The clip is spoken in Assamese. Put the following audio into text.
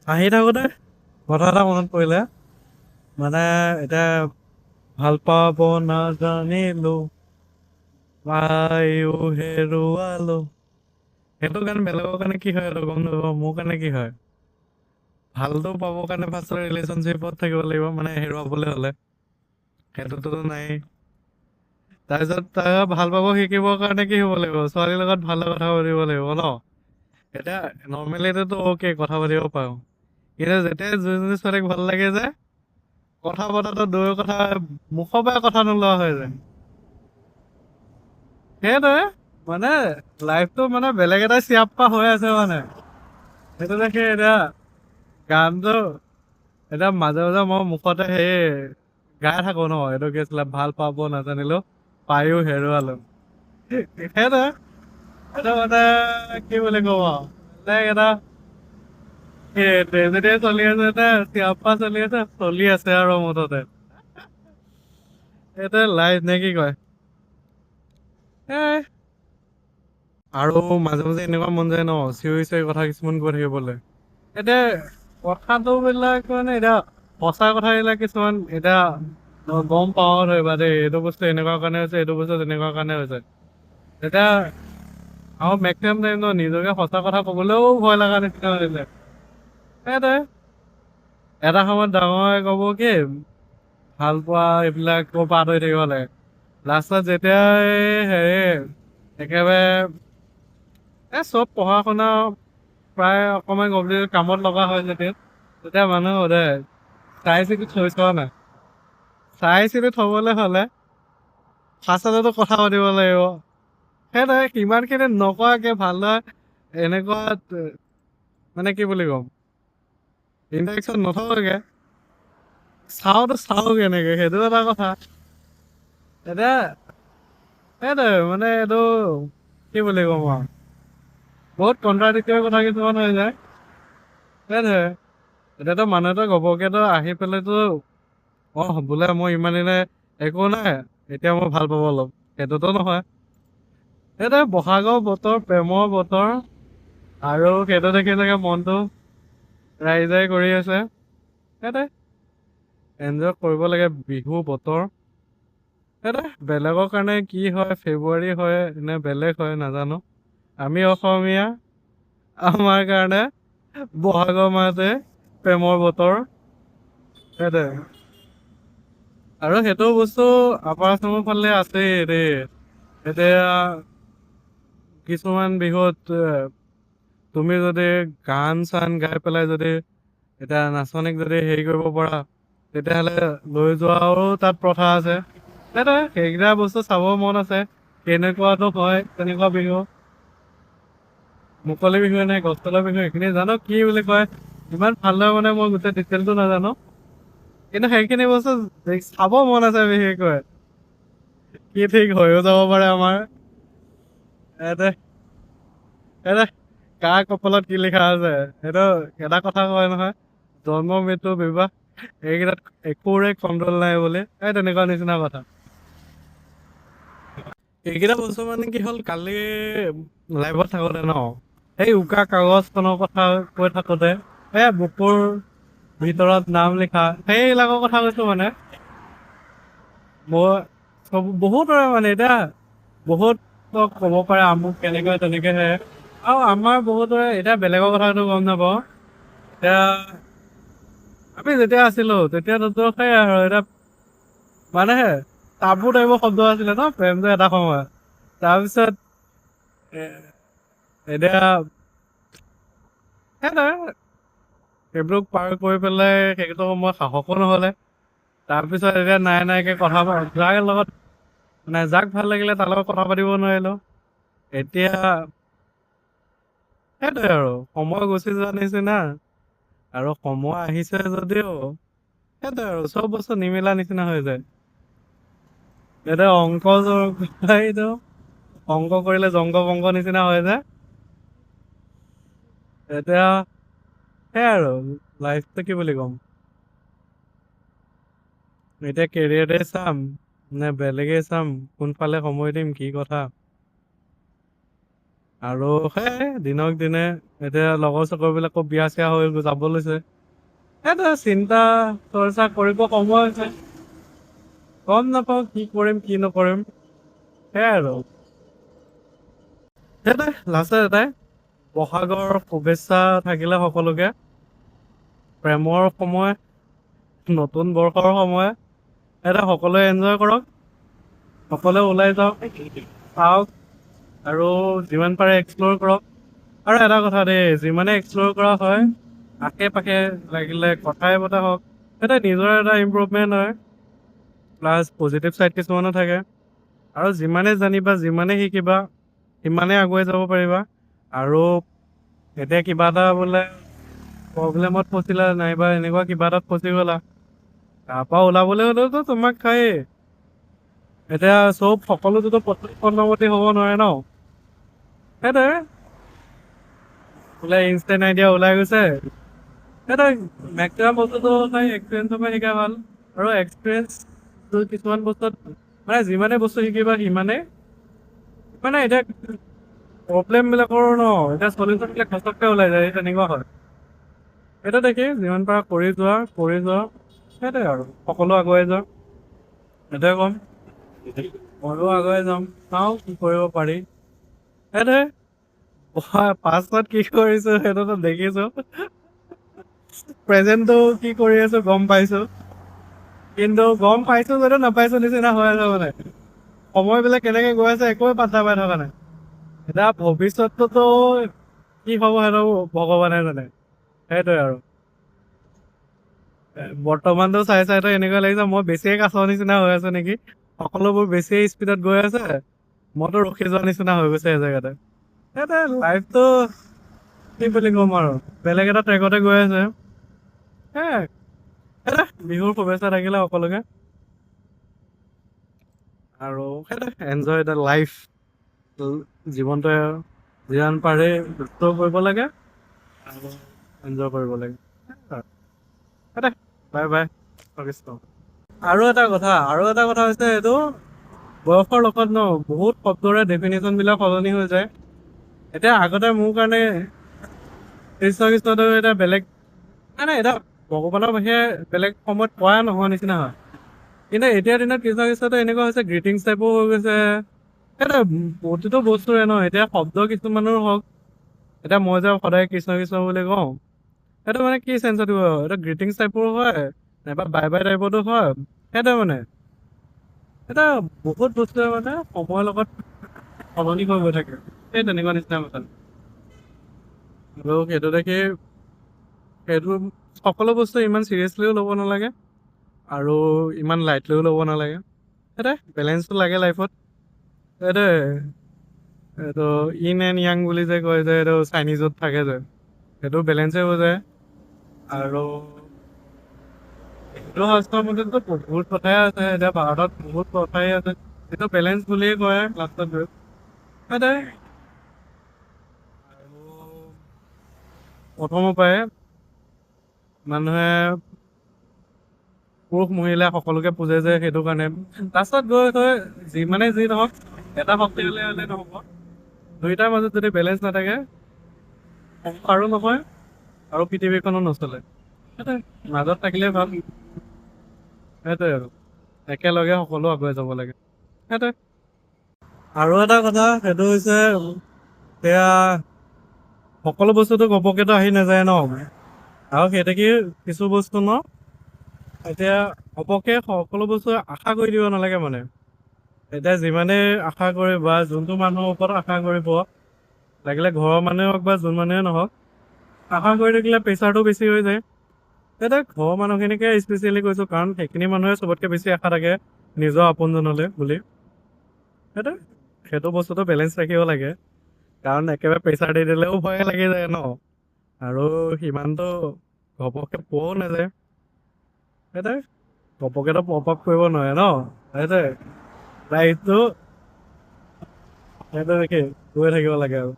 আহি থাকোঁতে কথা এটা মনত পৰিলে মানে এতিয়া ভাল পাব নাজানিলো পায়ো হেৰুৱালো সেইটো কাৰণে বেলেগৰ কাৰণে কি হয় সেইটো গম নাপাওঁ মোৰ কাৰণে কি হয় ভালটো পাবৰ কাৰণে ফাৰ্ষ্টত ৰিলেশ্যনশ্বিপত থাকিব লাগিব মানে হেৰুৱাবলৈ হ'লে সেইটোতো নাই তাৰপিছত তাৰ ভাল পাব শিকিবৰ কাৰণে কি হ'ব লাগিব ছোৱালীৰ লগত ভালে কথা পাতিব লাগিব ন এতিয়া নৰ্মেলিটো অ'কে কথা পাতিব পাৰোঁ কিন্তু যেতিয়া যোনজনী ছোৱালীক ভাল লাগে যে কথা পতাটো দূৰৰ কথা মুখৰ পৰা কথা নোলোৱা হৈ যায় সেইটোৱে মানে লাইফটো মানে বেলেগ এটা চিয়াপ্পা হৈ আছে মানে সেইটো দেখি এতিয়া গানটো এতিয়া মাজে মাজে মই মুখতে সেই গাই থাকো ন এইটো কি আছিলে ভাল পাব নাজানিলো পায়ো হেৰুৱালো সেইটোৱে এইটো মানে কি বুলি কব বেলেগ এটা ট্ৰেজেডিয়ে চলি আছে নে চিয়াপ্পা চলি আছে চলি আছে আৰু মুঠতে এইটোৱে লাইফ নে কি কয় এ আৰু মাজে মাজে এনেকুৱা মন যায় ন চিঞৰি চিঞৰি কথা কিছুমান কৈ থাকিবলৈ এতিয়া কথাটো বিলাক মানে এতিয়া সঁচা কথাবিলাক কিছুমান এতিয়া গম পাওঁ ধৰিবা দেই এইটো বস্তু এনেকুৱা কাৰণে হৈছে এইটো বস্তু তেনেকুৱা কাৰণে হৈছে এতিয়া আৰু মেক্সিমাম টাইম ন নিজকে সঁচা কথা কবলৈও ভয় লগা নিচিনা হৈ যায় সেইটোৱে এটা সময়ত ডাঙৰে কব কি ভাল পোৱা এইবিলাক পাৰ হৈ থাকিব লাগে লাষ্টত যেতিয়া হেৰি একেবাৰে চব পঢ়া শুনা প্ৰায় অকমান কমপ্লিট কামত লগা হয় যেতিয়া তেতিয়া মানুহ সোধে চাই চিতি থৈছ নাই চাই চিতি থবলৈ হলে ফাৰ্ষ্টতেতো কথা পাতিব লাগিব সেইটোৱে সিমানখিনি নকৰাকে ভালদৰে এনেকুৱা মানে কি বুলি ক'ম ইণ্টাৰেকশ্যন নথকাকে চাওঁ কেনেকে সেইটো এটা কথা এতিয়া সেইটোৱে মানে এইটো কি বুলি ক'ম আৰু বহুত কণ্ট্ৰাডিক্টৰী কথা কিছুমান হৈ যায় সেইটোৱে এতিয়াতো মানুহ এটা ঘপকেতো আহি পেলাইতো বোলে মই ইমান দিনে একো নাই এতিয়া মই ভাল পাব অলপ সেইটোতো নহয় সেইটোৱে বহাগৰ বতৰ প্ৰেমৰ বতৰ আৰু সেইটো দেখি চাগে মনটো ৰাইজাই কৰি আছে সেইটোৱে এনজয় কৰিব লাগে বিহু বতৰ সেইটোৱে বেলেগৰ কাৰণে কি হয় ফেব্ৰুৱাৰী হয় নে বেলেগ হয় নাজানো আমি অসমীয়া আমাৰ কাৰণে বহাগৰ মাহতে প্ৰেমৰ বতৰ সেইটোৱে আৰু সেইটো বস্তু আপাৰ আচামৰ ফালে আছেই দেই এতিয়া কিছুমান বিহুত তুমি যদি গান চান গাই পেলাই যদি এতিয়া নাচনীক যদি হেৰি কৰিব পৰা তেতিয়াহ'লে লৈ যোৱাৰো তাত প্ৰথা আছে সেইটোৱে সেইকেইটা বস্তু চাব মন আছে কেনেকুৱাটো হয় তেনেকুৱা বিহু মুকলি বিহু নে গছ তলৰ বিহু এইখিনি জানো কি বুলি কয় ইমান ভালদৰে মানে মই গোটেই ডিটেইলটো নাজানো কিন্তু সেইখিনি বস্তু চাব মন আছে বিশেষকৈ কি ঠিক হৈও যাব পাৰে আমাৰ এইটোৱে এইটোৱে কাৰ কপালত কি লিখা আছে সেইটো এটা কথা কয় নহয় জন্ম মৃত্যু বিবাহ এইকেইটাত একোৰে কণ্ট্ৰল নাই বুলি এই তেনেকুৱা নিচিনা কথা এইকেইটা বস্তু মানে কি হ'ল কালি লাইভত থাকোতে ন সেই উকা কাগজখনৰ কথা কৈ থাকোতে বুকুৰ ভিতৰত নাম লিখা সেইবিলাকৰ কথা কৈছো মানে মই বহুতৰে মানে এতিয়া বহুত ক'ব পাৰে আমুক কেনেকৈ তেনেকেহে আৰু আমাৰ বহুতৰে এতিয়া বেলেগৰ কথাটো গম নাপাওঁ এতিয়া আমি যেতিয়া আছিলো তেতিয়াতো সেই আৰু এতিয়া মানে টাবু টাইপৰ শব্দ আছিলে ন প্ৰেমটো এটা সময়ত তাৰপিছত এতিয়া সেইবোৰ পাৰ কৰি পেলাই সেইটো সময়ত সাহসো নহলে তাৰপিছত এতিয়া নাইকে কথা যাৰ লগত মানে যাক ভাল লাগিলে তাৰ লগত কথা পাতিব নোৱাৰিলো এতিয়া সেইটোৱে আৰু সময় গুচি যোৱা নিচিনা আৰু সময় আহিছে যদিও সেইটোৱে আৰু চব বস্তু নিমিলা নিচিনা হৈ যায় এতিয়া এইটো অংক কৰিলে জংগ বংগ নিচিনা হয় যে এতিয়া সেইয়াই আৰু লাইফটো কি বুলি ক'ম এতিয়া কেৰিয়াৰে চাম নে বেলেগে চাম কোনফালে সময় দিম কি কথা আৰু সেই দিনক দিনে এতিয়া লগৰ চগৰবিলাকো বিয়া চিয়া হৈ যাব লৈছে। সেইটো চিন্তা চৰ্চা কৰিব সময় হৈছে। গম নাপাওঁ কি কৰিম কি নকৰিম। সেয়াই আৰু সেইটোৱে লাষ্টত এটাই বহাগৰ শুভেচ্ছা থাকিলে সকলোকে। প্ৰেমৰ সময়, নতুন বৰ্ষৰ সময়, এটা সকলোৱে এনজয় কৰক, সকলোৱে ওলাই যাওক, চাওক আৰু যিমান পাৰে এক্সপ্ল'ৰ কৰক। আৰু এটা কথা দেই, যিমানে এক্সপ্ল'ৰ কৰা হয় আশে পাশে লাগিলে কথাই পতা হওক, সেইটো নিজৰ এটা ইম্প্ৰুভমেণ্ট হয়, প্লাছ পজিটিভ ছাইড কিছুমানো থাকে। আৰু যিমানে জানিবা যিমানে শিকিবা সিমানে আগুৱাই যাব পাৰিবা। আৰু এতিয়া কিবা এটা বোলে প্ৰব্লেমত ফচিলা নাইবা এনেকুৱা কিবা এটাত ফচি গ'লা, তাৰপৰা ওলাবলৈ হ'লেওতো তোমাক খায়েই। এতিয়া সকলোটোতো প্ৰথমতে হ'ব নোৱাৰে ন। সেইটোৱে বোলে ইনষ্টেণ্ট আইডিয়া ওলাই গৈছে, সেইটোৱে মেক্সিমাম বস্তুটো এক্সপিৰিয়েঞ্চৰ পৰা শিকা ভাল। আৰু এক্সপিৰিয়েঞ্চ কিছুমান বস্তুত মানে যিমানে বস্তু শিকিবা সিমানে মানে এতিয়া প্ৰব্লেমবিলাকৰ ন এতিয়া চলিউশ্যনবিলাক ঘচককৈ ওলাই যায়, তেনেকুৱা হয়। সেইটো দেখি যিমান পাৰা কৰি যোৱা সেইটোৱে আৰু সকলো আগুৱাই যোৱা, সেইটোৱে ক'ম। ময়ো আগুৱাই যাম, চাওঁ কি কৰিব পাৰি। সেইটোৱে পাষ্টত কি কৰিছো সেইটোতো দেখিছো, প্ৰেজেণ্টটো কি কৰি আছো গম পাইছো। কিন্তু গম পাইছো যদিও নাপাইছো নিচিনা হৈ আছে মানে। সময়বিলাক কেনেকে গৈ আছে একোৱে পাত্তা পাই থকা নাই। এতিয়া ভৱিষ্যতটোতো কি হ'ব সেইটো ভগৱানে জানে। সেইটোৱে আৰু বৰ্তমানটো চাইতো এনেকুৱা লাগিছে মই বেছিয়ে কাছৰ নিচিনা হৈ আছো নেকি। সকলোবোৰ বেছিয়ে স্পীডত গৈ আছে, মইতো ৰখি যোৱা নিচিনা হৈ গৈছে এজেগাতে। সেইটোৱে লাইফটো কি বুলি ক'ম আৰু বেলেগ এটা ট্ৰেকতে গৈ আছে। বিহুৰ শুভেচ্ছা থাকিলে সকলোকে। আৰু সেইটোৱে এনজয় দ্য লাইফ, জীৱনটোৱে যিমান পাৰে সুস্থ কৰিব লাগে আৰু এনজয় কৰিব লাগে। সেইটোৱে বাই বাই কৃষ্ণ। আৰু এটা কথা হৈছে এইটো বয়সৰ লগত ন বহুত শব্দৰে ডেফিনেশ্যনবিলাক সলনি হৈ যায়। এতিয়া আগতে মোৰ কাৰণে কৃষ্ণটো এটা বেলেগ মানে এটা ভগৱানৰ বাহিৰে বেলেগ সময়ত কোৱা নোহোৱা নিচিনা হয়। কিন্তু এতিয়াৰ দিনত কৃষ্ণটো এনেকুৱা হৈছে গ্ৰিটিংছ টাইপো হৈ গৈছে। সেইটো প্ৰতিটো বস্তুৰে ন এতিয়া শব্দ কিছুমানৰ হওক, এতিয়া মই যে সদায় কৃষ্ণ বুলি কওঁ, সেইটো মানে কি চেঞ্চত দিব এইটো গ্ৰিটিংছ টাইপৰো হয় নাইবা বাই বাই টাইপতো হয়। সেইটোৱে মানে এটা বহুত বস্তুৱে মানে সময়ৰ লগত সলনি হৈ গৈ থাকে, সেই তেনেকুৱা নিচিনা কথা। আৰু সেইটো দেখি সেইটো সকলো বস্তু ইমান চিৰিয়াছলিও ল'ব নালাগে আৰু ইমান লাইটলিও ল'ব নালাগে। সেইটোৱে বেলেঞ্চটো লাগে লাইফত। সেইটোৱে এইটো ইন এণ্ড য়াং বুলি যে কয় যে এইটো চাইনিজত থাকে যে সেইটো বেলেঞ্চে হৈ যায়। আৰু হিন্দু শাস্ত্ৰৰ মতেতো বহুত কথাই আছে, এতিয়া ভাৰতত বহুত কথাই আছে, সেইটো বেলেঞ্চ বুলিয়ে কয় লাষ্টত গৈ। সেইটোৱে আৰু প্ৰথমৰ পৰাই মানুহে পুৰুষ মহিলা সকলোকে পুজে যে সেইটো কাৰণে লাষ্টত গৈ যিমানে যি নহওক এটা শক্তি হ'লে নহ'ব। দুইটাৰ মাজত যদি বেলেঞ্চ নাথাকে সংসাৰো নহয় আৰু পৃথিৱীখনো নচলে। সেইটোৱে মাজত থাকিলে ভাল। সেইটোৱে আৰু একেলগে সকলো আগুৱাই যাব লাগে। সেইটোৱে আৰু এটা কথা সেইটো হৈছে সেয়া সকলো বস্তুটো ঘপকেতো আহি নাযায় ন, আৰু সেইতে কি কিছু বস্তু ন এতিয়া ঘপকে সকলো বস্তু আশা কৰি দিব নালাগে মানে। এতিয়া যিমানে আশা কৰিব বা যোনটো মানুহৰ ওপৰত আশা কৰিব, লাগিলে ঘৰৰ মানুহে হওক বা যোন মানুহে নহওক, আশা কৰি থাকিলে প্ৰেছাৰটো বেছি হৈ যায়। এতিয়া ঘৰৰ মানুহখিনিকে স্পেচিয়েলি কৈছো কাৰণ সেইখিনি মানুহে চবতকে বেছি আশা থাকে নিজৰ আপোনজনলৈ বুলি। সেইটো বস্তুটো বেলেঞ্চ ৰাখিব লাগে, কাৰণ একেবাৰে প্ৰেছাৰ দি দিলেও ভয়ে লাগি যায় ন, আৰু সিমানটো ঘপককে পোৱাও নাযায়। সেইটোৱে ঘপকেতো পপ আপ কৰিব নোৱাৰে ন, সেইটোৱে লাইফটো সেইটো গৈ থাকিব লাগে আৰু।